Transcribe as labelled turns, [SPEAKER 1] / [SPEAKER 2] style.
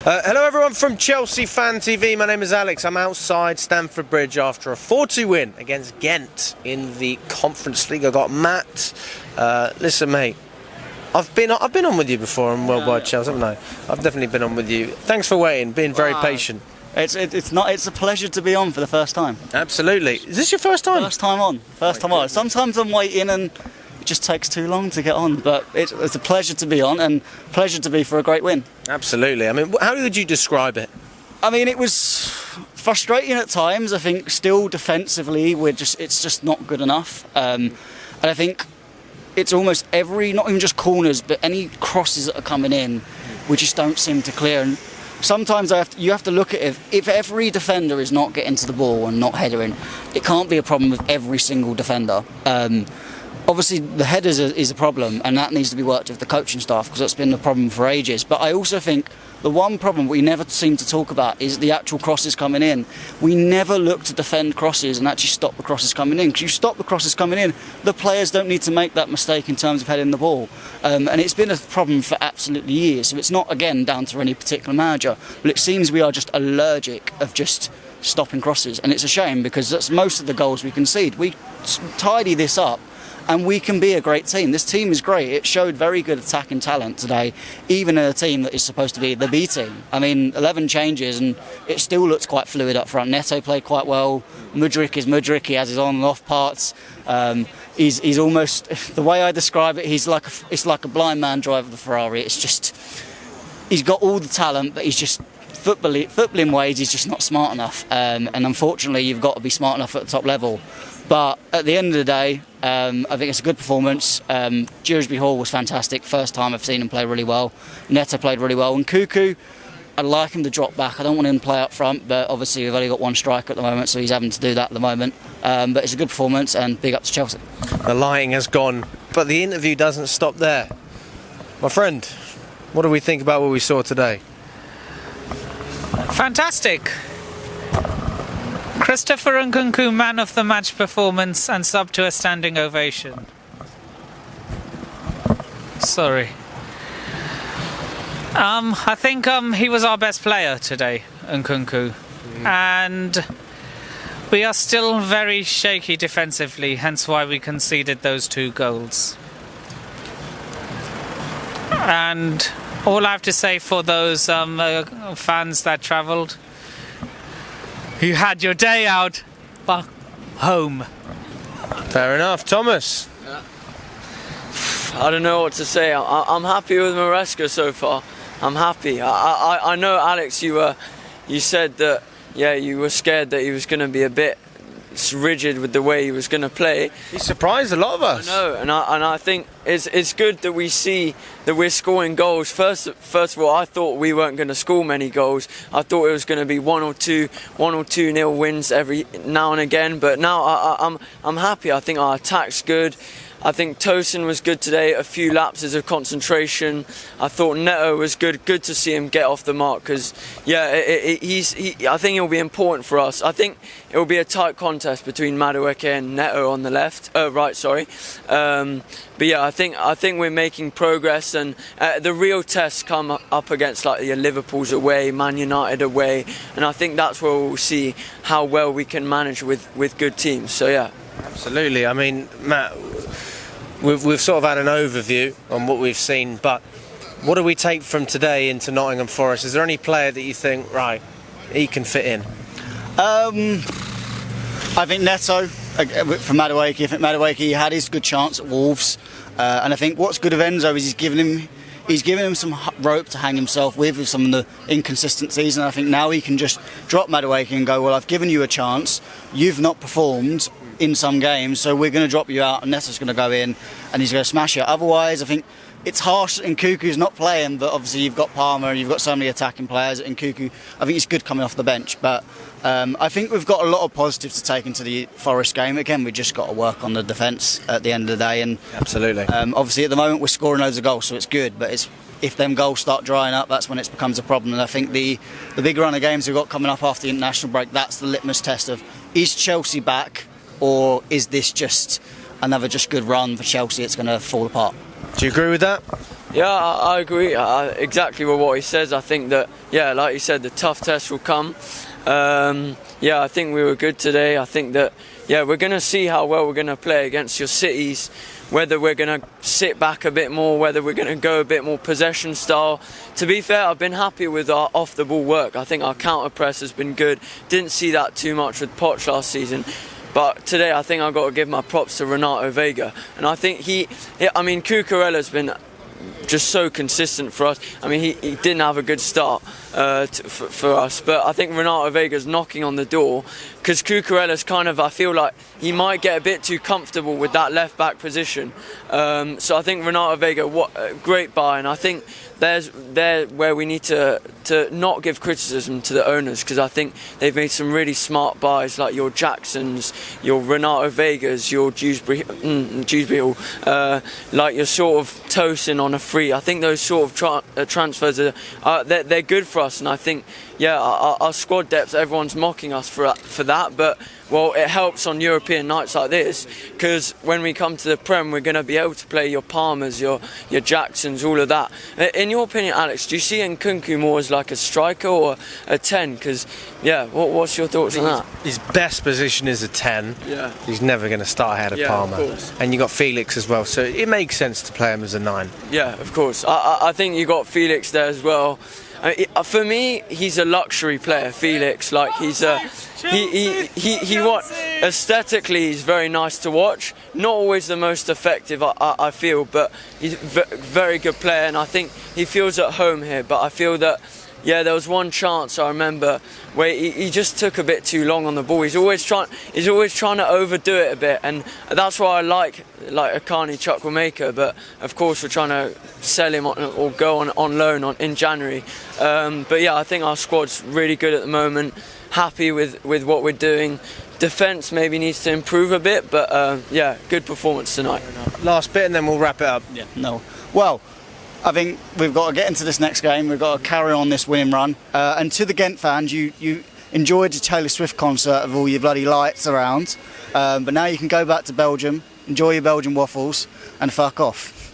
[SPEAKER 1] Hello everyone from Chelsea Fan TV. My name is Alex. I'm outside Stamford Bridge after a 4-2 win against Gent in the Conference League. I got Matt. Listen, mate, I've been on with you before on Worldwide Chelsea, haven't I? I've definitely been on with you. Thanks for waiting, being very patient.
[SPEAKER 2] It's a pleasure to be on for the first time.
[SPEAKER 1] Absolutely. Is this your first time?
[SPEAKER 2] First time on. First time on. Sometimes I'm waiting and it just takes too long to get on, but it's a pleasure to be on and pleasure to be for a great win.
[SPEAKER 1] Absolutely. I mean, how would you describe it?
[SPEAKER 2] I mean, it was frustrating at times. I think still defensively it's just not good enough. And I think it's almost every, not even just corners, but any crosses that are coming in, we just don't seem to clear. And sometimes you have to look at it. If every defender is not getting to the ball and not headering, it can't be a problem with every single defender. Obviously, the headers is a problem, and that needs to be worked with the coaching staff because that's been the problem for ages. But I also think the one problem we never seem to talk about is the actual crosses coming in. We never look to defend crosses and actually stop the crosses coming in. Because you stop the crosses coming in, the players don't need to make that mistake in terms of heading the ball. And it's been a problem for absolutely years. So it's not, again, down to any particular manager. But it seems we are just allergic of just stopping crosses. And it's a shame because that's most of the goals we concede. We tidy this up, and we can be a great team. This team is great. It showed very good attacking talent today, even in a team that is supposed to be the B team. I mean, 11 changes, and it still looks quite fluid up front. Neto played quite well. Mudryk is Mudryk. He has his on and off parts. He's almost, the way I describe it, it's like a blind man driving the Ferrari. It's just, he's got all the talent, but he's just footballing ways. He's just not smart enough. And unfortunately, you've got to be smart enough at the top level. But at the end of the day, I think it's a good performance. Dewsbury Hall was fantastic. First time I've seen him play really well. Neto played really well. And Cuckoo, I'd like him to drop back. I don't want him to play up front, but obviously we've only got one striker at the moment, so he's having to do that at the moment. But it's a good performance, and big up to Chelsea.
[SPEAKER 1] The lighting has gone, but the interview doesn't stop there. My friend, what do we think about what we saw today?
[SPEAKER 3] Fantastic. Christopher Nkunku, man of the match performance and sub to a standing ovation. Sorry. I think he was our best player today, Nkunku. And we are still very shaky defensively, hence why we conceded those 2 goals. And all I have to say for those fans that travelled, you had your day out, but home.
[SPEAKER 1] Fair enough. Thomas?
[SPEAKER 4] I don't know what to say. I'm happy with Maresca so far. I'm happy. I know, Alex, you said that, yeah, you were scared that he was going to be a bit rigid with the way he was going to play.
[SPEAKER 1] He surprised a lot of us.
[SPEAKER 4] I know, and I think it's good that we see that we're scoring goals. First of all, I thought we weren't going to score many goals. I thought it was going to be 1 or 2 nil wins every now and again. But now I'm happy. I think our attack's good. I think Tosin was good today, a few lapses of concentration. I thought Neto was good to see him get off the mark because, yeah, I think it'll be important for us. I think it will be a tight contest between Madueke and Neto on the right, sorry. But yeah, I think we're making progress, and the real tests come up against like your Liverpool's away, Man United away, and I think that's where we'll see how well we can manage with good teams. So yeah.
[SPEAKER 1] Absolutely. I mean, Matt, we've sort of had an overview on what we've seen, but what do we take from today into Nottingham Forest? Is there any player that you think, right, he can fit in?
[SPEAKER 2] I think Neto from Madueke. I think Madueke had his good chance at Wolves, and I think what's good of Enzo is he's given him some rope to hang himself with some of the inconsistencies, and I think now he can just drop Madueke and go, well, I've given you a chance, you've not performed in some games, so we're going to drop you out, and Neto's going to go in and he's going to smash it. Otherwise, I think it's harsh that Nkunku's not playing, but obviously you've got Palmer and you've got so many attacking players. Nkunku, I think it's good coming off the bench, but I think we've got a lot of positives to take into the Forest game. Again, we just got to work on the defence at the end of the day, and
[SPEAKER 1] absolutely.
[SPEAKER 2] Obviously at the moment we're scoring loads of goals, so it's good, but if them goals start drying up, that's when it becomes a problem. And I think the big run of games we've got coming up after the international break, that's the litmus test of, is Chelsea back, or is this just another good run for Chelsea? It's going to fall apart.
[SPEAKER 1] Do you agree with that?
[SPEAKER 4] Yeah, I agree. Exactly with what he says. I think that, yeah, like you said, the tough test will come. Yeah, I think we were good today. I think that, yeah, we're going to see how well we're going to play against your cities, whether we're going to sit back a bit more, whether we're going to go a bit more possession style. To be fair, I've been happy with our off-the-ball work. I think our counter-press has been good. Didn't see that too much with Poch last season. But today, I think I've got to give my props to Renato Vega. And I think Cucurella's been just so consistent for us. I mean, he didn't have a good start for us, but I think Renato Vega's knocking on the door, because Cucurella's kind of, I feel like he might get a bit too comfortable with that left back position. So I think Renato Vega, what a great buy, and I think there's where we need to not give criticism to the owners, because I think they've made some really smart buys, like your Jacksons, your Renato Vegas, your Dewsbury, like your sort of Tosin on a free. I think those sort of transfers they're good for us, and I think, yeah, our squad depth, everyone's mocking us for that, but well, it helps on European nights like this, because when we come to the Prem, we're going to be able to play your Palmers, your Jacksons, all of that. In your opinion, Alex, do you see Nkunku more as like a striker or a 10? Because, yeah, what's your thoughts on that?
[SPEAKER 1] His best position is a 10.
[SPEAKER 4] Yeah.
[SPEAKER 1] He's never going to start ahead of Palmer.
[SPEAKER 4] Of course.
[SPEAKER 1] And you got Felix as well, so it makes sense to play him as a 9.
[SPEAKER 4] Yeah, of course. I think you got Felix there as well. For me, he's a luxury player, Felix. Like, he's aesthetically, he's very nice to watch. Not always the most effective, I feel, but he's a very good player, and I think he feels at home here. But I feel that, yeah, there was one chance I remember where he just took a bit too long on the ball. He's always trying to overdo it a bit, and that's why I like Akani Chukwuemeka. But of course, we're trying to sell him or go on loan in January. But yeah, I think our squad's really good at the moment. Happy with what we're doing. Defence maybe needs to improve a bit, but yeah, good performance tonight.
[SPEAKER 1] Last bit and then we'll wrap it up.
[SPEAKER 2] Yeah, no. Well, I think we've got to get into this next game. We've got to carry on this winning run. And to the Gent fans, you enjoyed the Taylor Swift concert of all your bloody lights around. But now you can go back to Belgium, enjoy your Belgian waffles, and fuck off.